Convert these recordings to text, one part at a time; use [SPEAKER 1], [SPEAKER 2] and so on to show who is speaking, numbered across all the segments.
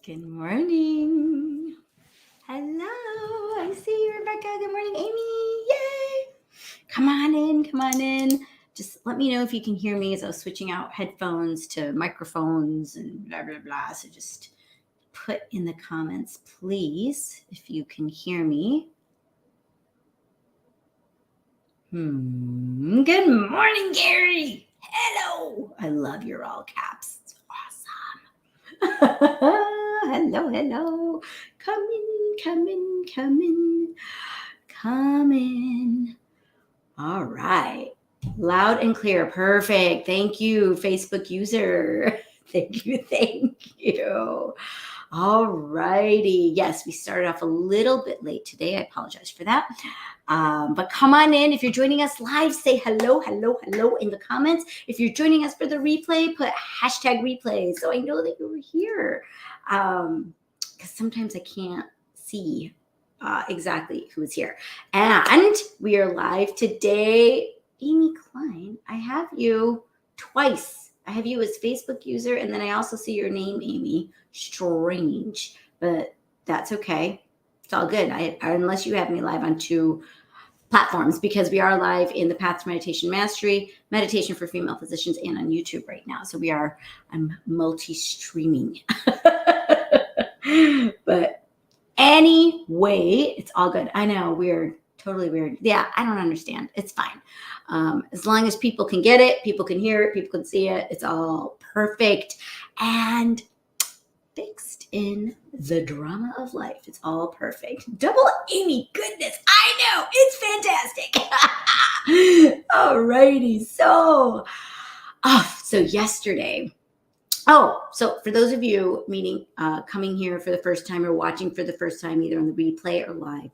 [SPEAKER 1] Good morning. Hello. I see you, Rebecca. Good morning, Amy. Yay. Come on in. Come on in. Just let me know if you can hear me as I was switching out headphones to microphones and blah, blah, blah. So just put in the comments, please, if you can hear me. Good morning, Gary. Hello. I love your all caps. It's awesome. Hello, hello. Come in, come in, come in, come in. All right. Loud and clear. Perfect. Thank you, Facebook user. Thank you. Thank you. All righty. Yes, we started off a little bit late today. I apologize for that. But come on in. If you're joining us live, say hello, hello, hello in the comments. If you're joining us for the replay, put hashtag replay so I know that you were here. Because sometimes I can't see exactly who's here. And we are live today. Amy Klein, I have you twice. I have you as Facebook user, and then I also see your name, Amy. Strange, but that's okay. It's all good. Unless you have me live on two platforms, because we are live in the Path to Meditation Mastery, Meditation for Female Physicians, and on YouTube right now. So I'm multi-streaming. But anyway, it's all good. I know, weird. Totally weird. Yeah, I don't understand. It's fine. As long as people can get it, people can hear it, people can see it, it's all perfect and fixed in the drama of life. It's all perfect. Double Amy goodness. I know. It's fantastic. All righty. So yesterday, so for those of you coming here for the first time or watching for the first time, either on the replay or live,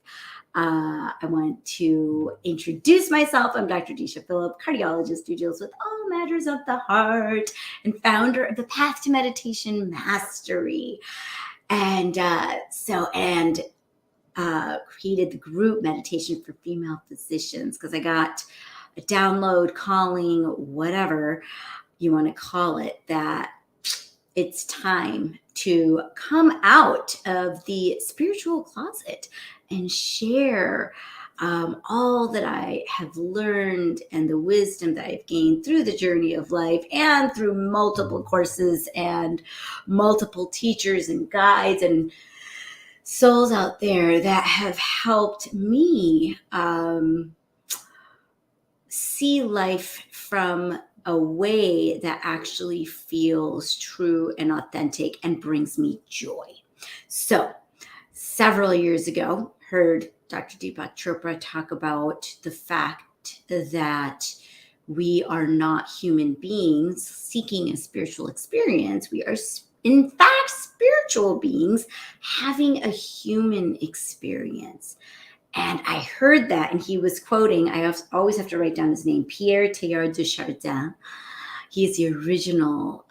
[SPEAKER 1] I want to introduce myself. I'm Dr. Disha Phillip, cardiologist who deals with all matters of the heart and founder of the Path to Meditation Mastery. And created the group Meditation for Female Physicians because I got a download, calling, whatever you want to call it, that it's time to come out of the spiritual closet and share all that I have learned and the wisdom that I've gained through the journey of life and through multiple courses and multiple teachers and guides and souls out there that have helped me see life from a way that actually feels true and authentic and brings me joy. So several years ago, heard Dr. Deepak Chopra talk about the fact that we are not human beings seeking a spiritual experience. We are, in fact, spiritual beings having a human experience. And I heard that, and he was quoting, I always have to write down his name, Pierre Teilhard de Chardin. He is the original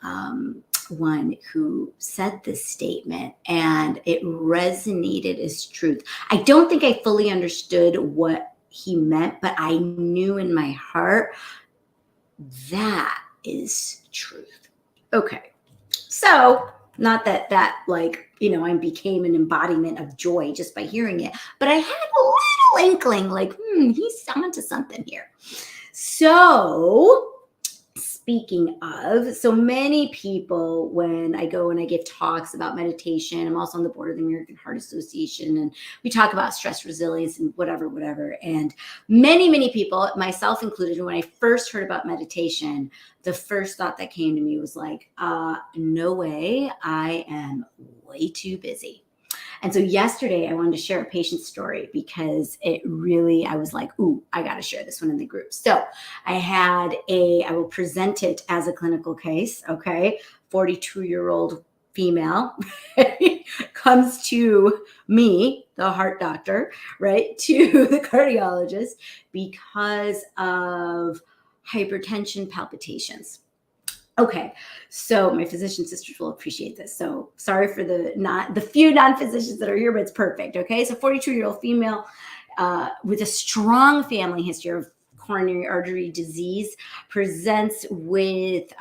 [SPEAKER 1] one who said this statement, and it resonated as truth. I don't think I fully understood what he meant, but I knew in my heart that is truth. Okay, so not that I became an embodiment of joy just by hearing it, but I had a little inkling like, he's onto something here. So speaking of, so many people, when I go and I give talks about meditation, I'm also on the board of the American Heart Association, and we talk about stress resilience and whatever. And many people, myself included, when I first heard about meditation, the first thought that came to me was like, no way, I am way too busy. And so yesterday I wanted to share a patient story because I was like, ooh, I got to share this one in the group. So I will present it as a clinical case. Okay. 42-year-old female comes to me, the heart doctor, right, to the cardiologist because of hypertension palpitations. Okay, so my physician sisters will appreciate this. So sorry for the few non-physicians that are here, but it's perfect. Okay, so 42-year-old female with a strong family history of coronary artery disease presents with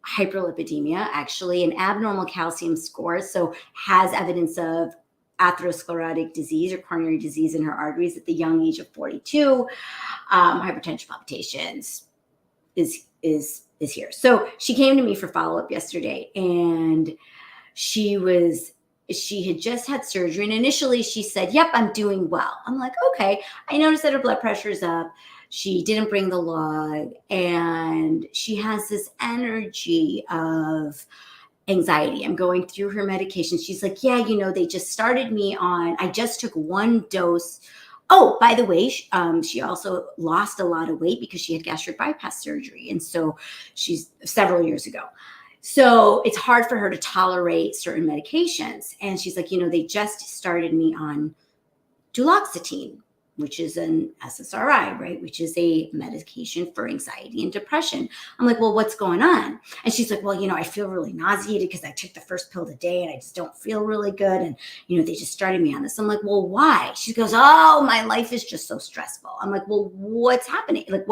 [SPEAKER 1] hyperlipidemia, actually, an abnormal calcium score, so has evidence of atherosclerotic disease or coronary disease in her arteries at the young age of 42. Hypertension, palpitations is here. So she came to me for follow-up yesterday, and she had just had surgery, and initially she said, "Yep, I'm doing well." I'm like, "Okay." I noticed that her blood pressure is up. She didn't bring the log, and she has this energy of anxiety. I'm going through her medication. She's like, "Yeah, they just started me on, I just took one dose." Oh, by the way, she also lost a lot of weight because she had gastric bypass surgery. And so she's several years ago. So it's hard for her to tolerate certain medications. And she's like, they just started me on duloxetine, which is an SSRI, right? Which is a medication for anxiety and depression. I'm like, "Well, what's going on?" And she's like, "Well, I feel really nauseated because I took the first pill today and I just don't feel really good. And, they just started me on this." I'm like, "Well, why?" She goes, "Oh, my life is just so stressful." I'm like, "Well, what's happening? Like,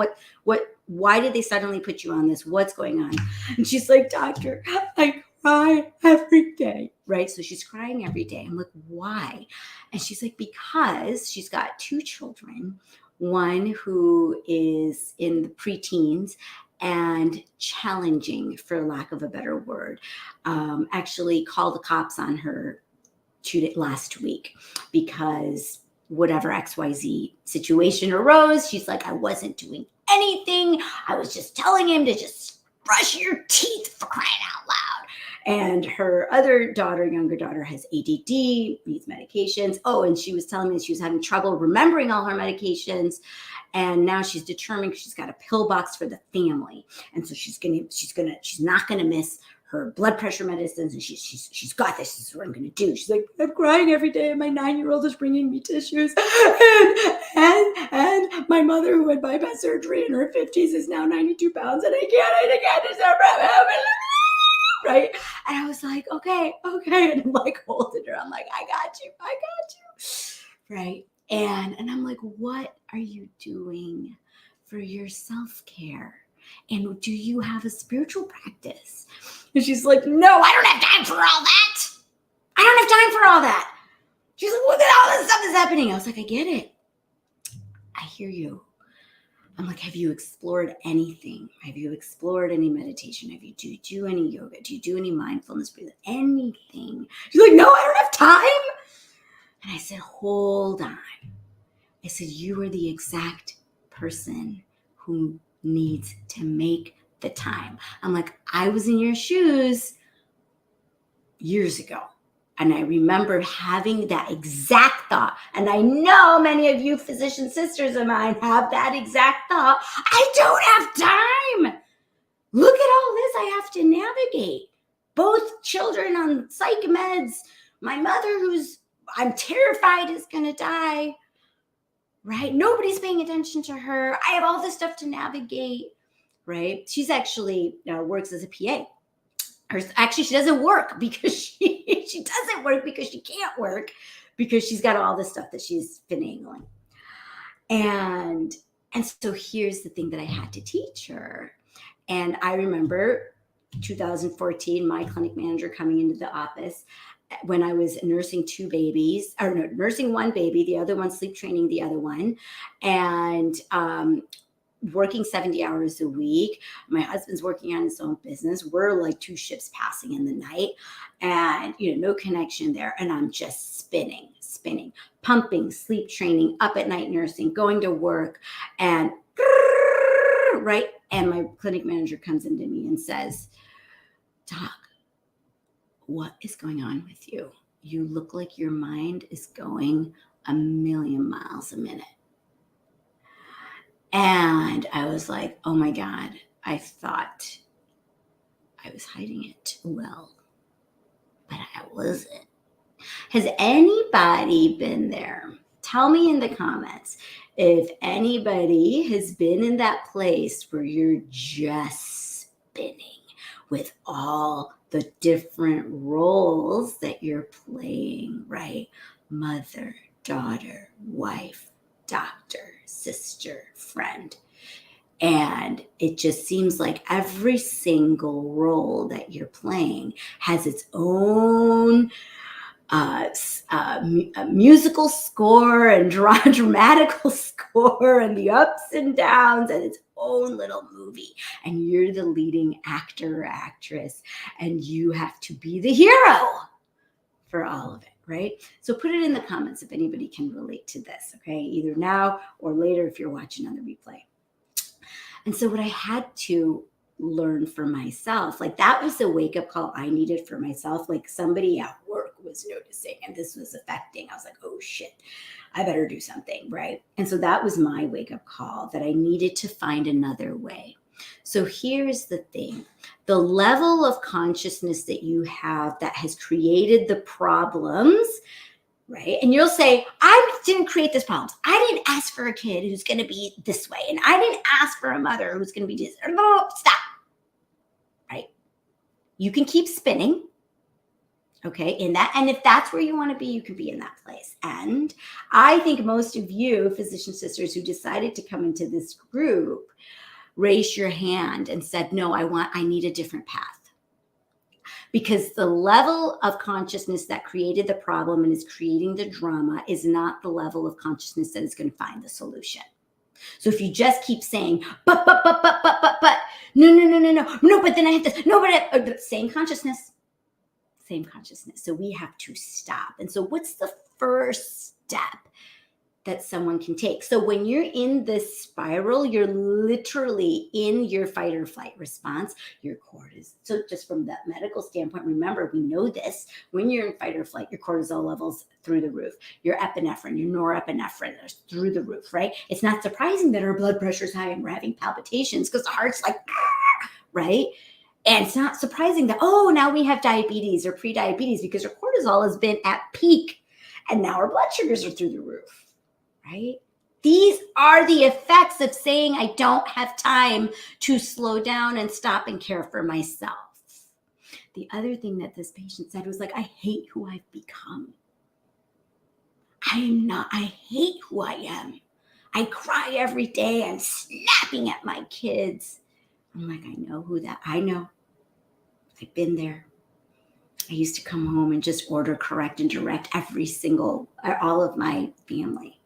[SPEAKER 1] why did they suddenly put you on this? What's going on?" And she's like, "Doctor, I cry every day." Right? So she's crying every day. I'm like, "Why?" And she's like, "Because she's got two children, one who is in the preteens and challenging, for lack of a better word, actually called the cops on her last week because whatever XYZ situation arose, she's like, "I wasn't doing anything. I was just telling him to just brush your teeth, for crying out loud." And her other daughter, younger daughter, has ADD, needs medications. Oh, and she was telling me that she was having trouble remembering all her medications. And now she's determined she's got a pill box for the family. And so she's not gonna miss her blood pressure medicines, and she's got this. This is what I'm gonna do. She's like, "I'm crying every day, and my 9-year-old is bringing me tissues, and my mother, who had bypass surgery in her 50s, is now 92 pounds, and I can't just right." And I was like, okay. And I'm like holding her. I'm like, I got you. Right. And I'm like, "What are you doing for your self-care? And do you have a spiritual practice?" And she's like, "No, I don't have time for all that. I don't have time for all that." She's like, "Look at all this stuff that's happening." I was like, "I get it. I hear you." I'm like, "Have you explored anything? Have you explored any meditation? Do you do any yoga? Do you do any mindfulness breathing? Anything?" She's like, "No, I don't have time." And I said, "Hold on." I said, "You are the exact person who needs to make the time." I'm like, "I was in your shoes years ago. And I remember having that exact thought. And I know many of you physician sisters of mine have that exact thought. I don't have time. Look at all this I have to navigate. Both children on psych meds, my mother who's I'm terrified is going to die, right? Nobody's paying attention to her. I have all this stuff to navigate, right? She's actually works as a PA. Actually, she doesn't work because she doesn't work because she can't work because she's got all this stuff that she's finagling. And so here's the thing that I had to teach her. And I remember 2014, my clinic manager coming into the office when I was nursing nursing one baby, the other one sleep training the other one, and working 70 hours a week. My husband's working on his own business. We're like two ships passing in the night, and no connection there. And I'm just spinning, pumping, sleep training, up at night nursing, going to work, and right. And my clinic manager comes into me and says, "Doc, what is going on with you? You look like your mind is going a million miles a minute." And I was like, "Oh my God, I thought I was hiding it well, but I wasn't." Has anybody been there? Tell me in the comments if anybody has been in that place where you're just spinning with all the different roles that you're playing, right? Mother, daughter, wife, doctor, sister, friend. And it just seems like every single role that you're playing has its own musical score and dramatical score and the ups and downs and its own little movie. And you're the leading actor or actress, and you have to be the hero for all of it, right? So put it in the comments if anybody can relate to this, okay? Either now or later if you're watching on the replay. And so what I had to learn for myself, like that was the wake-up call I needed for myself. Like somebody at work was noticing and this was affecting. I was like, oh shit, I better do something, right? And so that was my wake-up call, that I needed to find another way. So here's the thing. The level of consciousness that you have that has created the problems, right? And you'll say, I didn't create this problem. I didn't ask for a kid who's going to be this way. And I didn't ask for a mother who's going to be this. No, stop. Right? You can keep spinning. Okay. In that. And if that's where you want to be, you can be in that place. And I think most of you physician sisters who decided to come into this group raised your hand and said, no, I need a different path. Because the level of consciousness that created the problem and is creating the drama is not the level of consciousness that is going to find the solution. So if you just keep saying, but, no, but then I have this, no, but same consciousness. So we have to stop. And so what's the first step that someone can take? So when you're in this spiral, you're literally in your fight or flight response. Your cortisol. So just from that medical standpoint, remember, we know this. When you're in fight or flight, your cortisol levels through the roof. Your epinephrine, your norepinephrine is through the roof, right? It's not surprising that our blood pressure is high and we're having palpitations because the heart's like, right? And it's not surprising that, oh, now we have diabetes or pre-diabetes because our cortisol has been at peak and now our blood sugars are through the roof. Right? These are the effects of saying I don't have time to slow down and stop and care for myself. The other thing that this patient said was like, I hate who I've become. I hate who I am. I cry every day. I'm snapping at my kids. I'm like, I know. I've been there. I used to come home and just order, correct, and direct all of my family.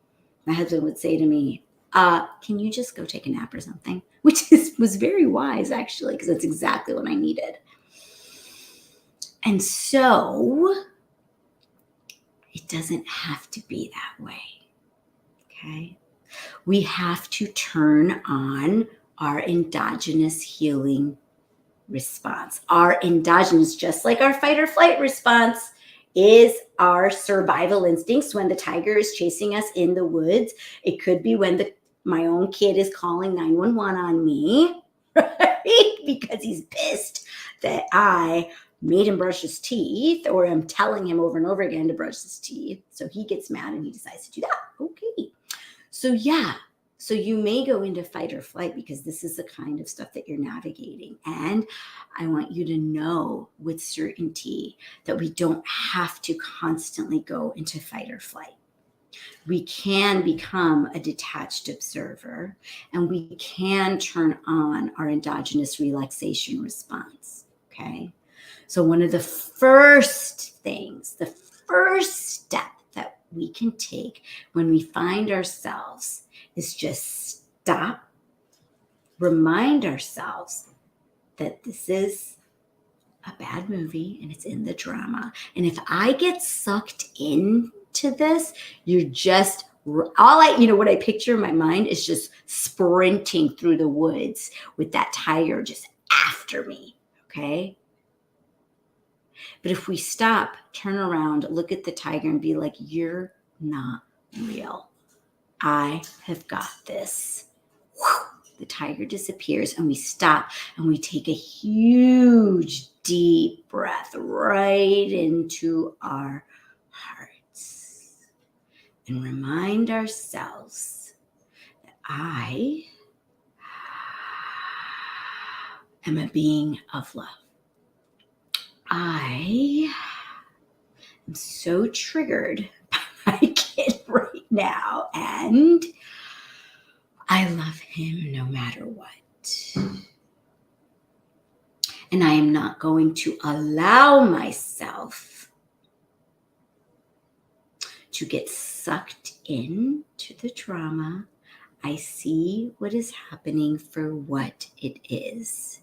[SPEAKER 1] My husband would say to me, can you just go take a nap or something? Which was very wise, actually, because that's exactly what I needed. And so it doesn't have to be that way, okay? We have to turn on our endogenous healing response. Our endogenous, just like our fight or flight response, is our survival instincts when the tiger is chasing us in the woods. It could be when my own kid is calling 911 on me, right? Because he's pissed that I made him brush his teeth, or I'm telling him over and over again to brush his teeth. So he gets mad and he decides to do that. Okay. So yeah. So you may go into fight or flight because this is the kind of stuff that you're navigating. And I want you to know with certainty that we don't have to constantly go into fight or flight. We can become a detached observer, and we can turn on our endogenous relaxation response, okay? So one of the first things, the first step that we can take when we find ourselves is just stop, remind ourselves that this is a bad movie and it's in the drama. And if I get sucked into this, you're just, what I picture in my mind is just sprinting through the woods with that tiger just after me, okay? But if we stop, turn around, look at the tiger and be like, you're not real. I have got this. The tiger disappears and we stop and we take a huge deep breath right into our hearts and remind ourselves that I am a being of love. I am so triggered by my kid right now, and I love him no matter what. And I am not going to allow myself to get sucked into the drama. I see what is happening for what it is.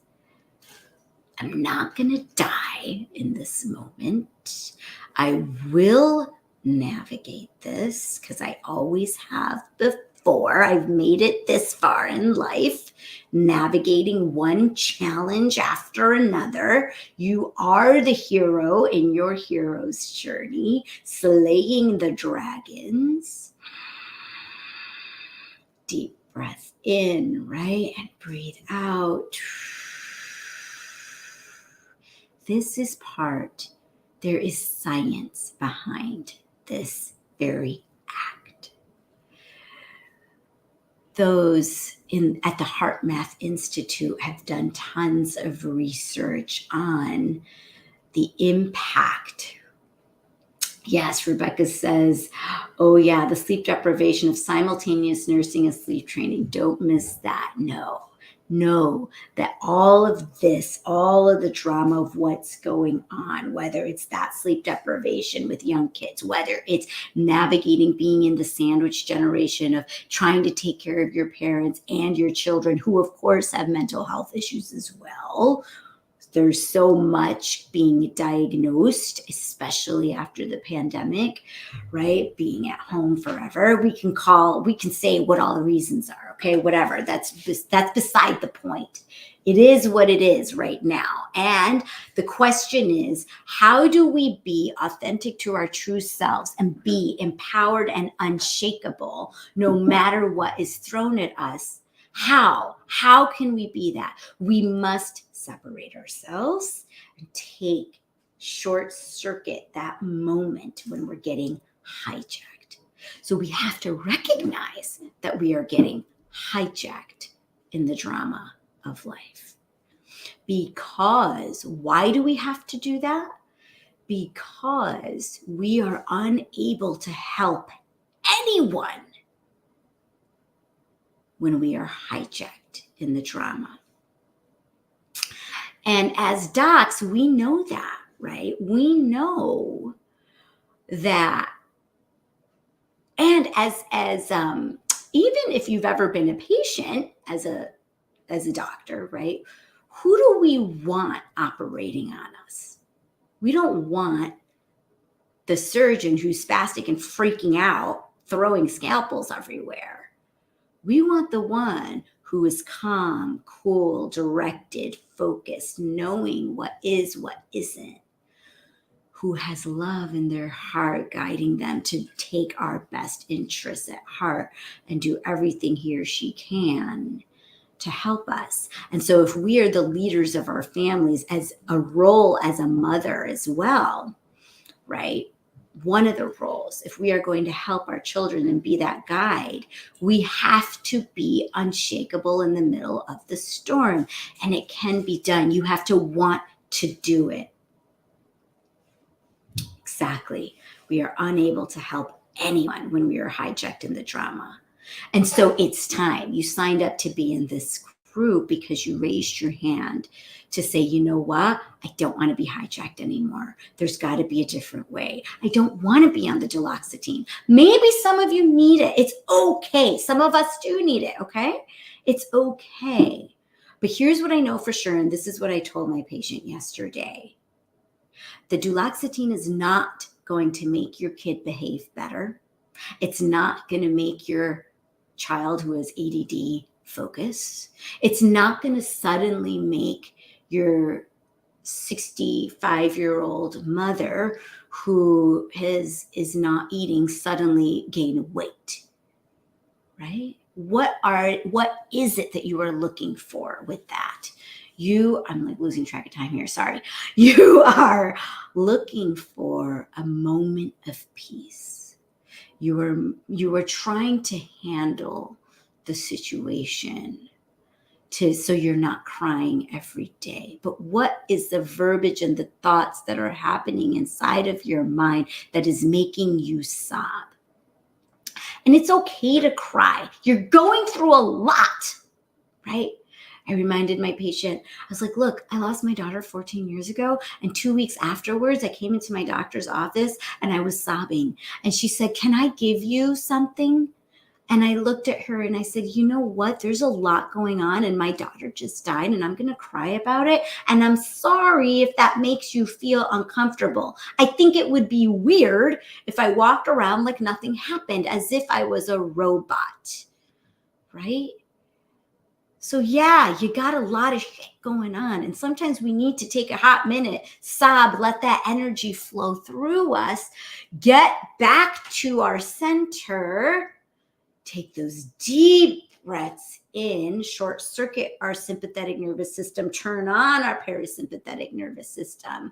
[SPEAKER 1] I'm not going to die in this moment. I will navigate this because I always have before. I've made it this far in life, navigating one challenge after another. You are the hero in your hero's journey, slaying the dragons. Deep breath in, right? And breathe out. This is there is science behind this very act. Those at the Heart Math Institute have done tons of research on the impact. Yes, Rebecca says, oh yeah, the sleep deprivation of simultaneous nursing and sleep training. Don't miss that. Know that all of this, all of the drama of what's going on, whether it's that sleep deprivation with young kids, whether it's navigating being in the sandwich generation of trying to take care of your parents and your children, who of course have mental health issues as well. There's so much being diagnosed, especially after the pandemic, right? Being at home forever. We can say what all the reasons are, okay? Whatever. That's beside the point. It is what it is right now. And the question is, how do we be authentic to our true selves and be empowered and unshakable no matter what is thrown at us? How can we be that? We must separate ourselves and short circuit that moment when we're getting hijacked. So we have to recognize that we are getting hijacked in the drama of life. Because why do we have to do that? Because we are unable to help anyone when we are hijacked in the drama. And as docs, we know that, right? We know that. And as even if you've ever been a patient as a doctor, right? Who do we want operating on us? We don't want the surgeon who's spastic and freaking out, throwing scalpels everywhere. We want the one who is calm, cool, directed, focused, knowing what is, what isn't, who has love in their heart, guiding them to take our best interests at heart and do everything he or she can to help us. And so if we are the leaders of our families, as a role as a mother as well, right? One of the roles, if we are going to help our children and be that guide, we have to be unshakable in the middle of the storm. And it can be done. You have to want to do it. Exactly. We are unable to help anyone when we are hijacked in the drama. And so it's time. You signed up to be in this group because you raised your hand to say, you know what? I don't want to be hijacked anymore. There's got to be a different way. I don't want to be on the duloxetine. Maybe some of you need it. It's okay. Some of us do need it, okay? It's okay. But here's what I know for sure, and this is what I told my patient yesterday. The duloxetine is not going to make your kid behave better. It's not going to make your child who has ADD focus. It's not going to suddenly make your 65-year-old mother who is not eating suddenly gain weight, right? What is it that you are looking for with that? I'm like losing track of time here. Sorry. You are looking for a moment of peace. You are trying to handle the situation so you're not crying every day. But what is the verbiage and the thoughts that are happening inside of your mind that is making you sob? And it's okay to cry. You're going through a lot, right? I reminded my patient, I was like, look, I lost my daughter 14 years ago. And 2 weeks afterwards, I came into my doctor's office and I was sobbing. And she said, can I give you something? And I looked at her and I said, you know what? There's a lot going on and my daughter just died and I'm going to cry about it. And I'm sorry if that makes you feel uncomfortable. I think it would be weird if I walked around like nothing happened, as if I was a robot, right? So yeah, you got a lot of shit going on. And sometimes we need to take a hot minute, sob, let that energy flow through us, get back to our center, take those deep breaths in, short circuit our sympathetic nervous system, turn on our parasympathetic nervous system,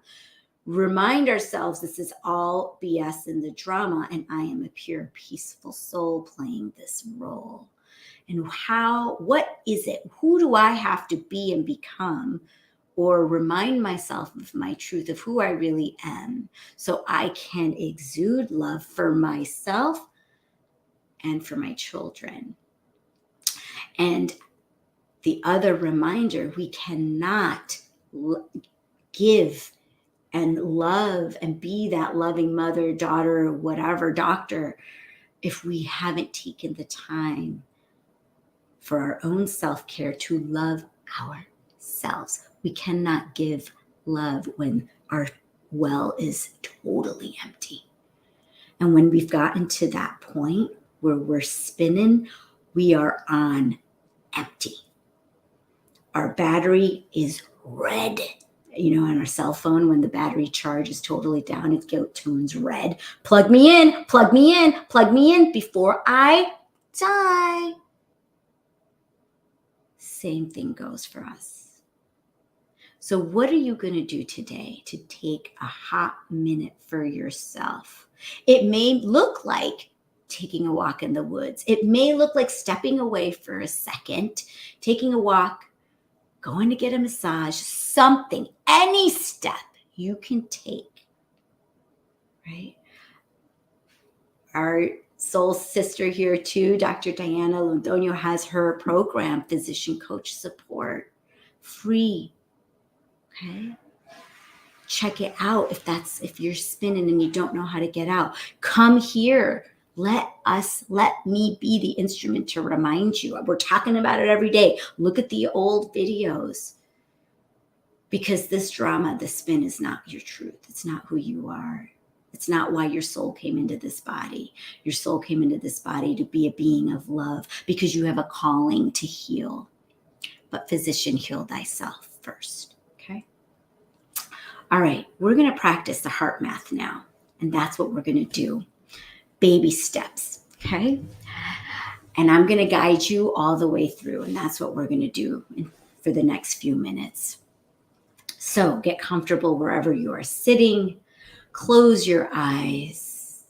[SPEAKER 1] remind ourselves this is all BS in the drama, and I am a pure, peaceful soul playing this role. And what is it? Who do I have to be and become, or remind myself of my truth, of who I really am, so I can exude love for myself and for my children? And the other reminder, we cannot give and love and be that loving mother, daughter, whatever, doctor, if we haven't taken the time for our own self-care to love ourselves. We cannot give love when our well is totally empty. And when we've gotten to that point where we're spinning, we are on empty. Our battery is red. You know, on our cell phone, when the battery charge is totally down, it turns red. Plug me in, plug me in, plug me in before I die. Same thing goes for us. So what are you going to do today to take a hot minute for yourself? It may look like taking a walk in the woods. It may look like stepping away for a second, taking a walk, going to get a massage, something, any step you can take, right? Our soul sister here too, Dr. Diana Londoño, has her program, Physician Coach Support, free. Okay. Check it out if you're spinning and you don't know how to get out. Come here. Let me be the instrument to remind you. We're talking about it every day. Look at the old videos. Because this drama, the spin, is not your truth. It's not who you are. It's not why your soul came into this body. Your soul came into this body to be a being of love because you have a calling to heal. But physician, heal thyself first. Okay? All right, we're going to practice the heart math now. And that's what we're going to do. Baby steps. Okay? And I'm going to guide you all the way through. And that's what we're going to do for the next few minutes. So get comfortable wherever you are sitting. Close your eyes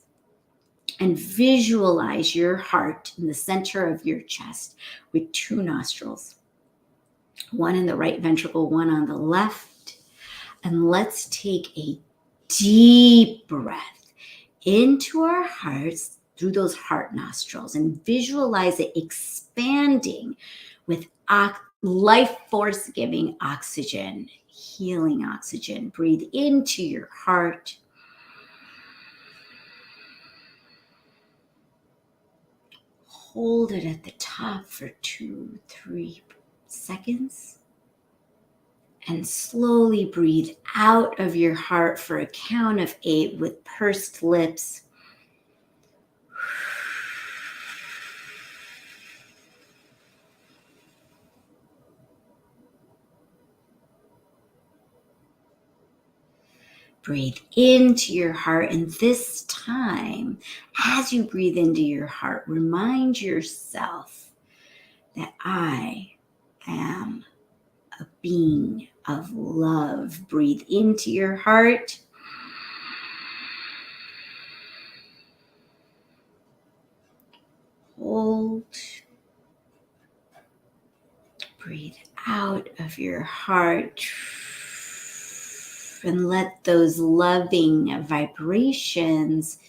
[SPEAKER 1] and visualize your heart in the center of your chest with 2 nostrils, one in the right ventricle, one on the left. And let's take a deep breath into our hearts through those heart nostrils and visualize it expanding with life force giving oxygen, healing oxygen. Breathe into your heart. Hold it at the top for 2-3 seconds. And slowly breathe out of your heart for a count of 8 with pursed lips. Breathe into your heart, and this time, as you breathe into your heart, remind yourself that I am a being of love. Breathe into your heart. Hold. Breathe out of your heart. And let those loving vibrations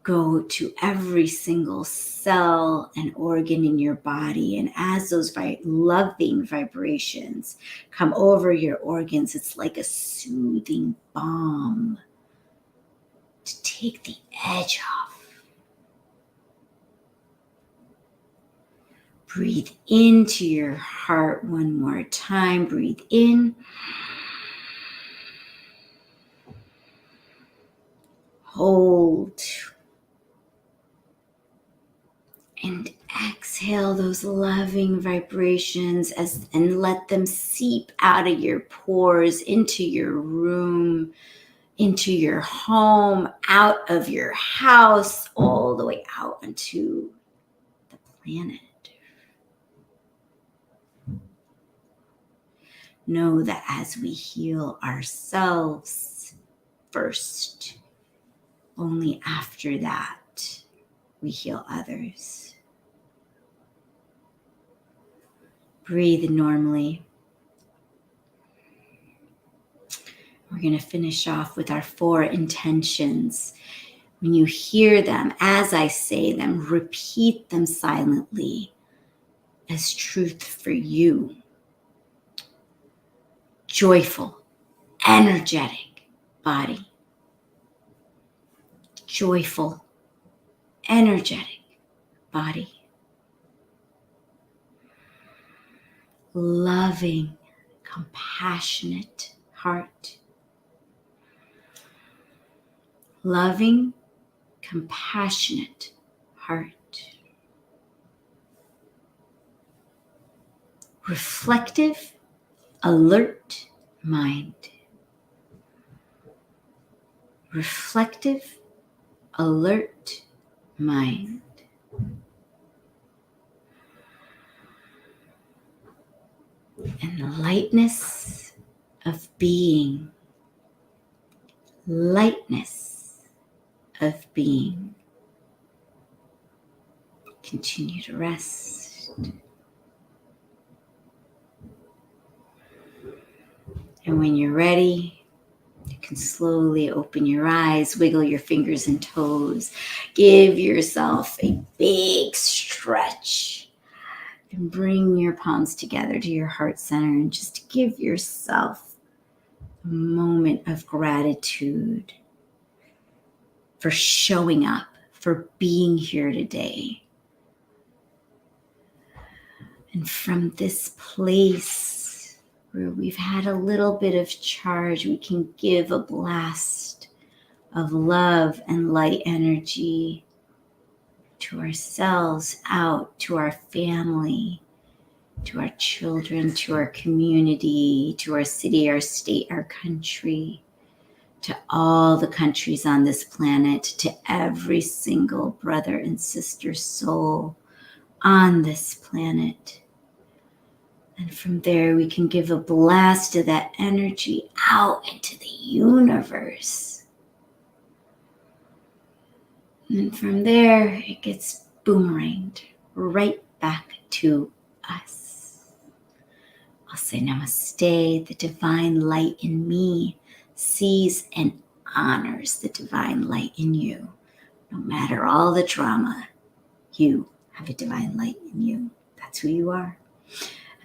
[SPEAKER 1] go to every single cell and organ in your body. And as those loving vibrations come over your organs, it's like a soothing balm to take the edge off. Breathe into your heart one more time. Breathe in. Hold. And exhale those loving vibrations and let them seep out of your pores into your room, into your home, out of your house, all the way out onto the planet. Know that as we heal ourselves first, only after that we heal others. Breathe normally. We're going to finish off with our 4 intentions. When you hear them, as I say them, repeat them silently as truth for you. Joyful, energetic body. Joyful, energetic body. Loving, compassionate heart. Loving, compassionate heart. Reflective, alert mind. Reflective, alert mind. And the lightness of being. Lightness of being. Continue to rest. And when you're ready, you can slowly open your eyes, wiggle your fingers and toes. Give yourself a big stretch. And bring your palms together to your heart center and just give yourself a moment of gratitude for showing up, for being here today. And from this place where we've had a little bit of charge, we can give a blast of love and light energy to ourselves, out to our family, to our children, to our community, to our city, our state, our country, to all the countries on this planet, to every single brother and sister soul on this planet. And from there, we can give a blast of that energy out into the universe. And from there, it gets boomeranged right back to us. I'll say namaste. The divine light in me sees and honors the divine light in you. No matter all the drama, you have a divine light in you. That's who you are.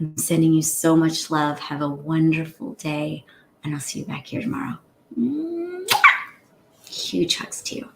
[SPEAKER 1] I'm sending you so much love. Have a wonderful day, and I'll see you back here tomorrow. Huge hugs to you.